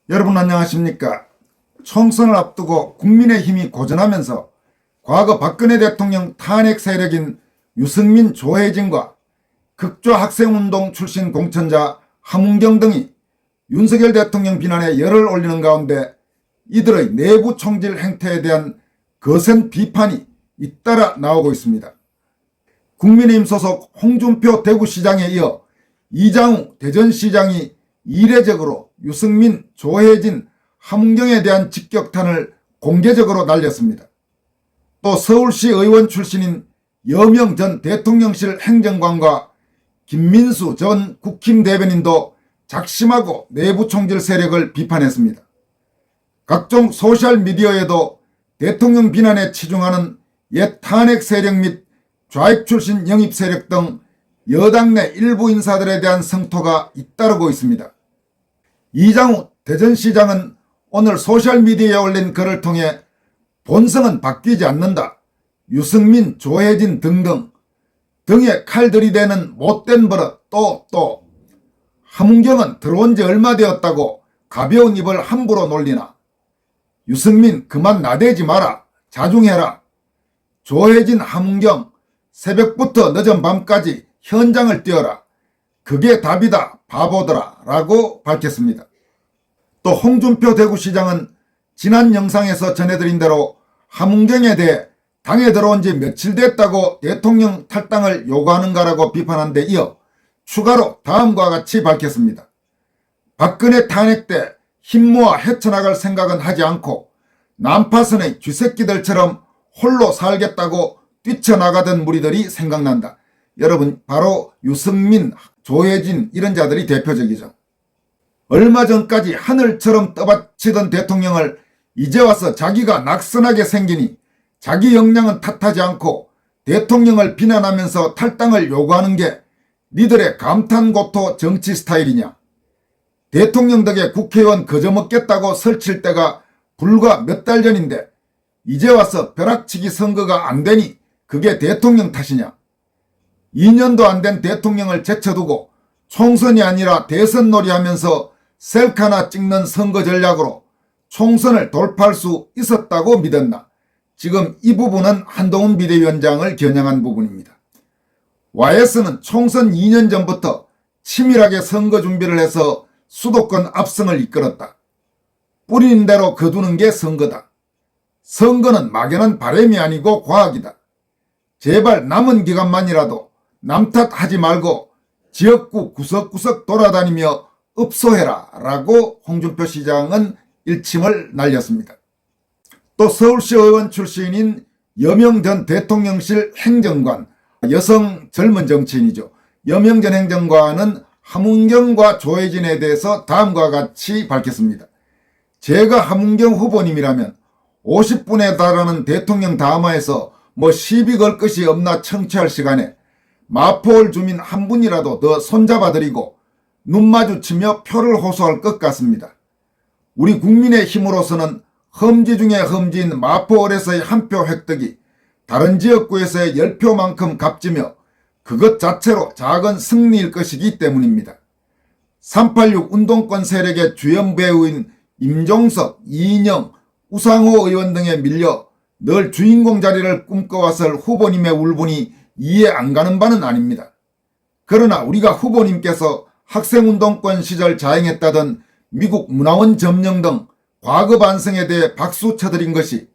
여러분 안녕하십니까? 총선을 앞두고 국민의힘이 고전하면서 과거 박근혜 대통령 탄핵 세력인 유승민, 조혜진과 극좌 학생운동 출신 공천자 함은경 등이 윤석열 대통령 비난에 열을 올리는 가운데 이들의 내부 총질 행태에 대한 거센 비판이 잇따라 나오고 있습니다. 국민의힘 소속 홍준표 대구시장에 이어 이장우 대전시장이 이례적으로 유승민, 조혜진, 함은경에 대한 직격탄을 공개적으로 날렸습니다. 또 서울시 의원 출신인 여명 전 대통령실 행정관과 김민수 전 국힘 대변인도 작심하고 내부 총질 세력을 비판했습니다. 각종 소셜미디어에도 대통령 비난에 치중하는 옛 탄핵 세력 및 좌익 출신 영입 세력 등 여당 내 일부 인사들에 대한 성토가 잇따르고 있습니다. 이장우 대전시장은 오늘 소셜미디어에 올린 글을 통해 본성은 바뀌지 않는다. 유승민, 조혜진 등등 등에 칼 들이대는 못된 버릇 또 함은경은 들어온 지 얼마 되었다고 가벼운 입을 함부로 놀리나. 유승민 그만 나대지 마라. 자중해라. 조혜진, 함은경 새벽부터 늦은 밤까지 현장을 뛰어라. 그게 답이다 바보들아 라고 밝혔습니다. 또 홍준표 대구시장은 지난 영상에서 전해드린 대로 함은경에 대해 당에 들어온 지 며칠 됐다고 대통령 탈당을 요구하는가라고 비판한 데 이어 추가로 다음과 같이 밝혔습니다. 박근혜 탄핵 때 힘 모아 헤쳐나갈 생각은 하지 않고 난파선의 쥐새끼들처럼 홀로 살겠다고 뛰쳐나가던 무리들이 생각난다. 여러분 바로 유승민, 조혜진 이런 자들이 대표적이죠. 얼마 전까지 하늘처럼 떠받치던 대통령을 이제 와서 자기가 낙선하게 생기니 자기 역량은 탓하지 않고 대통령을 비난하면서 탈당을 요구하는 게 니들의 감탄고토 정치 스타일이냐. 대통령 덕에 국회의원 거저먹겠다고 설칠 때가 불과 몇 달 전인데 이제 와서 벼락치기 선거가 안 되니 그게 대통령 탓이냐. 2년도 안 된 대통령을 제쳐두고 총선이 아니라 대선놀이 하면서 셀카나 찍는 선거 전략으로 총선을 돌파할 수 있었다고 믿었나. 지금 이 부분은 한동훈 비대위원장을 겨냥한 부분입니다. YS는 총선 2년 전부터 치밀하게 선거 준비를 해서 수도권 압승을 이끌었다. 뿌리는 대로 거두는 게 선거다. 선거는 막연한 바람이 아니고 과학이다. 제발 남은 기간만이라도 남 탓하지 말고 지역구 구석구석 돌아다니며 읍소해라 라고 홍준표 시장은 일침을 날렸습니다. 또 서울시 의원 출신인 여명 전 대통령실 행정관, 여성 젊은 정치인이죠. 여명 전 행정관은 함은경과 조혜진에 대해서 다음과 같이 밝혔습니다. 제가 함은경 후보님이라면 50분에 달하는 대통령 담화에서 시비 걸 것이 없나 청취할 시간에 마포을 주민 한 분이라도 더 손잡아드리고 눈 마주치며 표를 호소할 것 같습니다. 우리 국민의 힘으로서는 험지 중에 험지인 마포을에서의 한 표 획득이 다른 지역구에서의 10표만큼 값지며 그것 자체로 작은 승리일 것이기 때문입니다. 386 운동권 세력의 주연 배우인 임종석, 이인영, 우상호 의원 등에 밀려 늘 주인공 자리를 꿈꿔왔을 후보님의 울분이 이해 안 가는 바는 아닙니다. 그러나 우리가 후보님께서 학생운동권 시절 자행했다던 미국 문화원 점령 등 과거 반성에 대해 박수 쳐드린 것이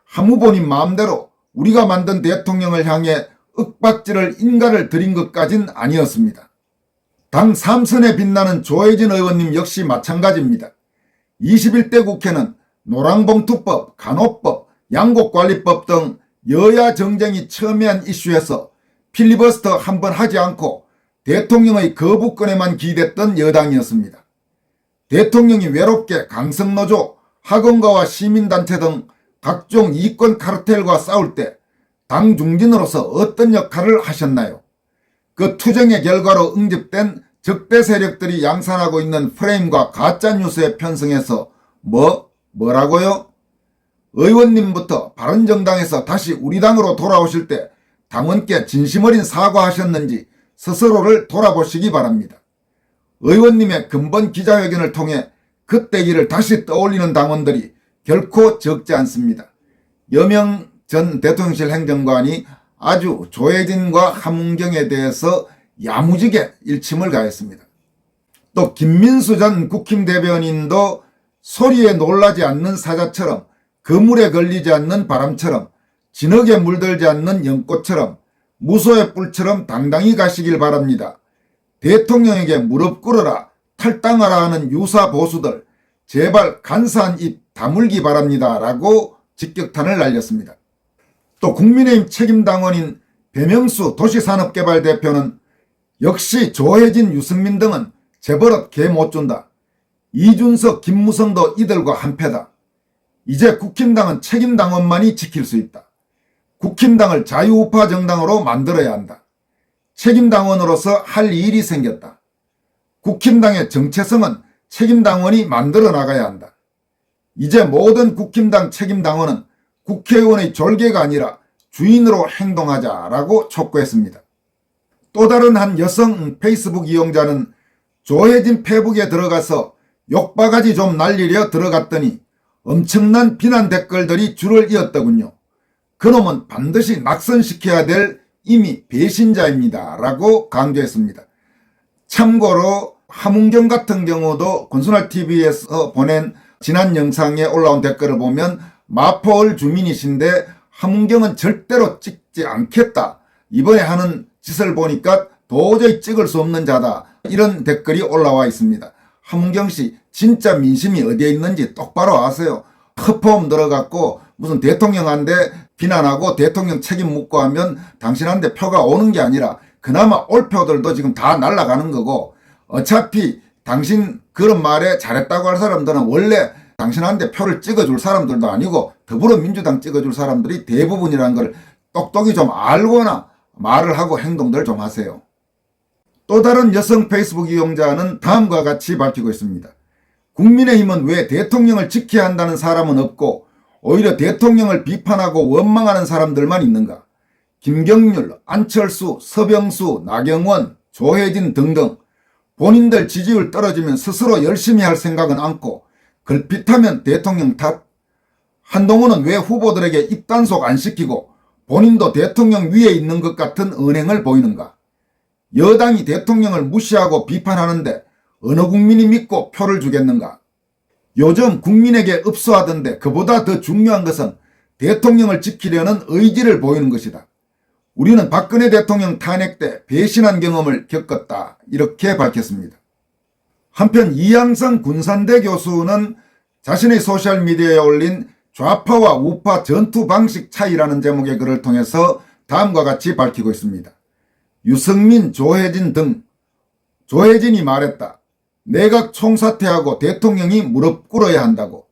함 후보님 마음대로 우리가 만든 대통령을 향해 윽박지를 인가를 드린 것까진 아니었습니다. 당 3선에 빛나는 조혜진 의원님 역시 마찬가지입니다. 21대 국회는 노랑봉투법, 간호법, 양곡관리법 등 여야 정쟁이 첨예한 이슈에서 필리버스터 한 번 하지 않고 대통령의 거부권에만 기댔던 여당이었습니다. 대통령이 외롭게 강성노조, 학원가와 시민단체 등 각종 이권 카르텔과 싸울 때 당 중진으로서 어떤 역할을 하셨나요? 그 투쟁의 결과로 응집된 적대 세력들이 양산하고 있는 프레임과 가짜뉴스에 편승해서 뭐라고요? 의원님부터 바른정당에서 다시 우리 당으로 돌아오실 때 당원께 진심 어린 사과하셨는지 스스로를 돌아보시기 바랍니다. 의원님의 근본 기자회견을 통해 그때 일을 다시 떠올리는 당원들이 결코 적지 않습니다. 여명 전 대통령실 행정관이 아주 조혜진과 함은경에 대해서 야무지게 일침을 가했습니다. 또 김민수 전 국힘 대변인도 소리에 놀라지 않는 사자처럼, 그물에 걸리지 않는 바람처럼, 진흙에 물들지 않는 연꽃처럼, 무소의 뿔처럼 당당히 가시길 바랍니다. 대통령에게 무릎 꿇어라, 탈당하라 하는 유사 보수들 제발 간사한 입 다물기 바랍니다. 라고 직격탄을 날렸습니다. 또 국민의힘 책임당원인 배명수 도시산업개발 대표는 역시 조혜진, 유승민 등은 재벌업 개 못 준다. 이준석, 김무성도 이들과 한패다. 이제 국힘당은 책임당원만이 지킬 수 있다. 국힘당을 자유우파 정당으로 만들어야 한다. 책임당원으로서 할 일이 생겼다. 국힘당의 정체성은 책임당원이 만들어 나가야 한다. 이제 모든 국힘당 책임당원은 국회의원의 졸개가 아니라 주인으로 행동하자라고 촉구했습니다. 또 다른 한 여성 페이스북 이용자는 조혜진 페북에 들어가서 욕바가지 좀 날리려 들어갔더니 엄청난 비난 댓글들이 줄을 이었더군요. 그놈은 반드시 낙선시켜야 될 이미 배신자입니다. 라고 강조했습니다. 참고로 함은경 같은 경우도 권순알TV에서 보낸 지난 영상에 올라온 댓글을 보면 마포을 주민이신데 함은경은 절대로 찍지 않겠다. 이번에 하는 짓을 보니까 도저히 찍을 수 없는 자다. 이런 댓글이 올라와 있습니다. 함은경 씨 진짜 민심이 어디에 있는지 똑바로 아세요. 허포음 들어갔고 무슨 대통령한테 비난하고 대통령 책임 묻고 하면 당신한테 표가 오는 게 아니라 그나마 올 표들도 지금 다 날아가는 거고, 어차피 당신 그런 말에 잘했다고 할 사람들은 원래 당신한테 표를 찍어줄 사람들도 아니고 더불어민주당 찍어줄 사람들이 대부분이라는 걸 똑똑히 좀 알거나 말을 하고 행동들 좀 하세요. 또 다른 여성 페이스북 이용자는 다음과 같이 밝히고 있습니다. 국민의힘은 왜 대통령을 지켜야 한다는 사람은 없고 오히려 대통령을 비판하고 원망하는 사람들만 있는가? 김경률, 안철수, 서병수, 나경원, 조혜진 등등 본인들 지지율 떨어지면 스스로 열심히 할 생각은 않고 걸핏하면 대통령 탓? 한동훈은 왜 후보들에게 입단속 안 시키고 본인도 대통령 위에 있는 것 같은 언행을 보이는가? 여당이 대통령을 무시하고 비판하는데 어느 국민이 믿고 표를 주겠는가? 요즘 국민에게 읍소하던데 그보다 더 중요한 것은 대통령을 지키려는 의지를 보이는 것이다. 우리는 박근혜 대통령 탄핵 때 배신한 경험을 겪었다. 이렇게 밝혔습니다. 한편 이양성 군산대 교수는 자신의 소셜미디어에 올린 좌파와 우파 전투 방식 차이라는 제목의 글을 통해서 다음과 같이 밝히고 있습니다. 유승민, 조혜진 등 조혜진이 말했다. 내각 총사퇴하고 대통령이 무릎 꿇어야 한다고.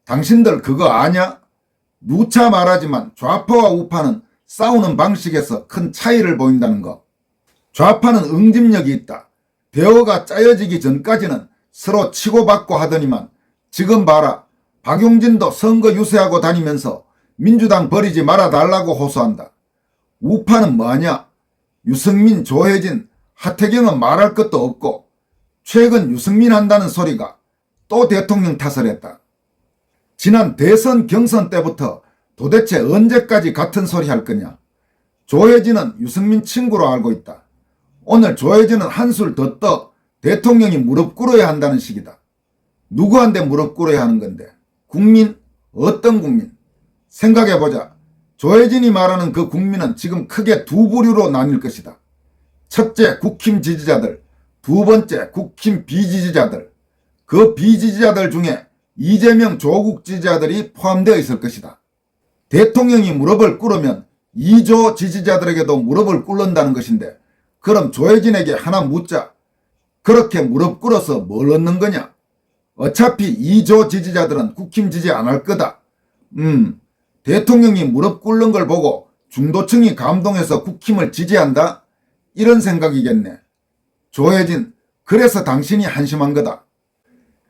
당신들 그거 아냐? 누차 말하지만 좌파와 우파는 싸우는 방식에서 큰 차이를 보인다는 거. 좌파는 응집력이 있다. 대어가 짜여지기 전까지는 서로 치고받고 하더니만 지금 봐라. 박용진도 선거 유세하고 다니면서 민주당 버리지 말아달라고 호소한다. 우파는 뭐하냐? 유승민, 조혜진, 하태경은 말할 것도 없고 최근 유승민 한다는 소리가 또 대통령 탓을 했다. 지난 대선 경선 때부터 도대체 언제까지 같은 소리 할 거냐? 조혜진은 유승민 친구로 알고 있다. 오늘 조혜진은 한술 더 떠 대통령이 무릎 꿇어야 한다는 식이다. 누구한테 무릎 꿇어야 하는 건데? 국민? 어떤 국민? 생각해보자. 조혜진이 말하는 그 국민은 지금 크게 두 부류로 나뉠 것이다. 첫째, 국힘 지지자들. 두 번째, 국힘 비지지자들. 그 비지지자들 중에 이재명, 조국 지지자들이 포함되어 있을 것이다. 대통령이 무릎을 꿇으면 2조 지지자들에게도 무릎을 꿇는다는 것인데 그럼 조혜진에게 하나 묻자. 그렇게 무릎 꿇어서 뭘 얻는 거냐? 어차피 2조 지지자들은 국힘 지지 안 할 거다. 대통령이 무릎 꿇는 걸 보고 중도층이 감동해서 국힘을 지지한다? 이런 생각이겠네. 조혜진, 그래서 당신이 한심한 거다.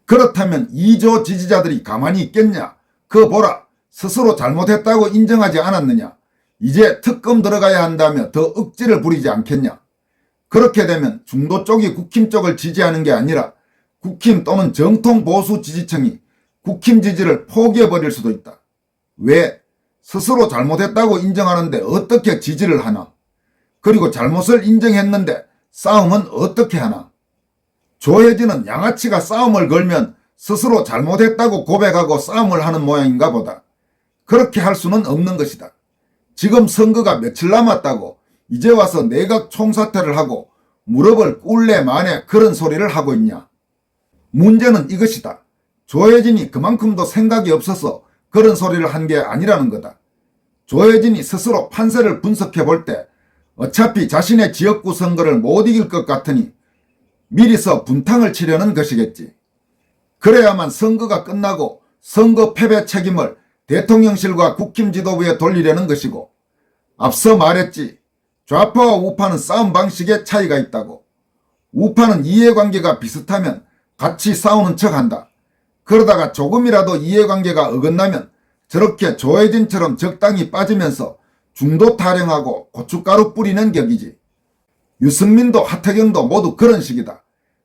그렇다면 2조 지지자들이 가만히 있겠냐? 그거 보라. 스스로 잘못했다고 인정하지 않았느냐? 이제 특검 들어가야 한다며 더 억지를 부리지 않겠냐? 그렇게 되면 중도 쪽이 국힘 쪽을 지지하는 게 아니라 국힘 또는 정통 보수 지지층이 국힘 지지를 포기해버릴 수도 있다. 왜? 스스로 잘못했다고 인정하는데 어떻게 지지를 하나? 그리고 잘못을 인정했는데 싸움은 어떻게 하나? 조혜진은 양아치가 싸움을 걸면 스스로 잘못했다고 고백하고 싸움을 하는 모양인가 보다. 그렇게 할 수는 없는 것이다. 지금 선거가 며칠 남았다고 이제 와서 내각 총사퇴를 하고 무릎을 꿇래 마네 그런 소리를 하고 있냐. 문제는 이것이다. 조혜진이 그만큼도 생각이 없어서 그런 소리를 한 게 아니라는 거다. 조혜진이 스스로 판세를 분석해 볼 때 어차피 자신의 지역구 선거를 못 이길 것 같으니 미리서 분탕을 치려는 것이겠지. 그래야만 선거가 끝나고 선거 패배 책임을 대통령실과 국힘 지도부에 돌리려는 것이고, 앞서 말했지. 좌파와 우파는 싸움 방식에 차이가 있다고. 우파는 이해관계가 비슷하면 같이 싸우는 척한다. 그러다가 조금이라도 이해관계가 어긋나면 저렇게 조혜진처럼 적당히 빠지면서 중도 타령하고 고춧가루 뿌리는 격이지. 유승민도 하태경도 모두 그런 식이다.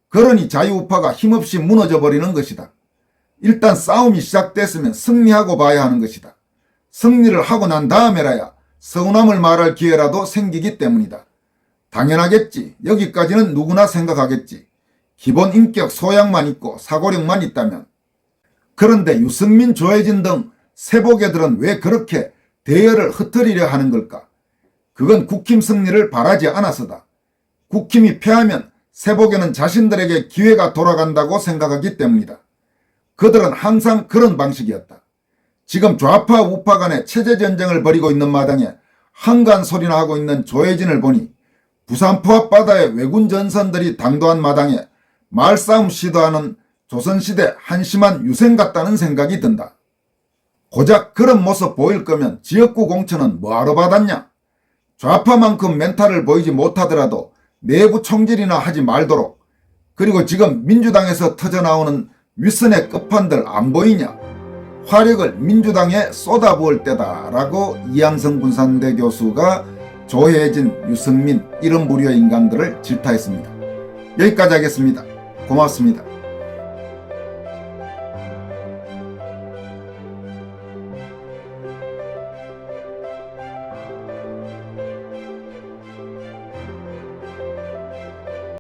그러니 자유우파가 힘없이 무너져 버리는 것이다. 일단 싸움이 시작됐으면 승리하고 봐야 하는 것이다. 승리를 하고 난 다음에라야 서운함을 말할 기회라도 생기기 때문이다. 당연하겠지. 여기까지는 누구나 생각하겠지. 기본 인격 소양만 있고 사고력만 있다면. 그런데 유승민, 조혜진 등 세보개들은 왜 그렇게 대열을 흩트리려 하는 걸까? 그건 국힘 승리를 바라지 않아서다. 국힘이 패하면 세보개는 자신들에게 기회가 돌아간다고 생각하기 때문이다. 그들은 항상 그런 방식이었다. 지금 좌파 우파 간의 체제전쟁을 벌이고 있는 마당에 한간 소리나 하고 있는 조혜진을 보니 부산포 앞바다의 왜군 전선들이 당도한 마당에 말싸움 시도하는 조선시대 한심한 유생 같다는 생각이 든다. 고작 그런 모습 보일 거면 지역구 공천은 뭐하러 받았냐? 좌파만큼 멘탈을 보이지 못하더라도 내부 총질이나 하지 말도록. 그리고 지금 민주당에서 터져나오는 윗선의 끝판들 안 보이냐? 화력을 민주당에 쏟아부을 때다 라고 이항성 군산대 교수가 조혜진, 유승민 이런 무리의 인간들을 질타했습니다. 여기까지 하겠습니다. 고맙습니다.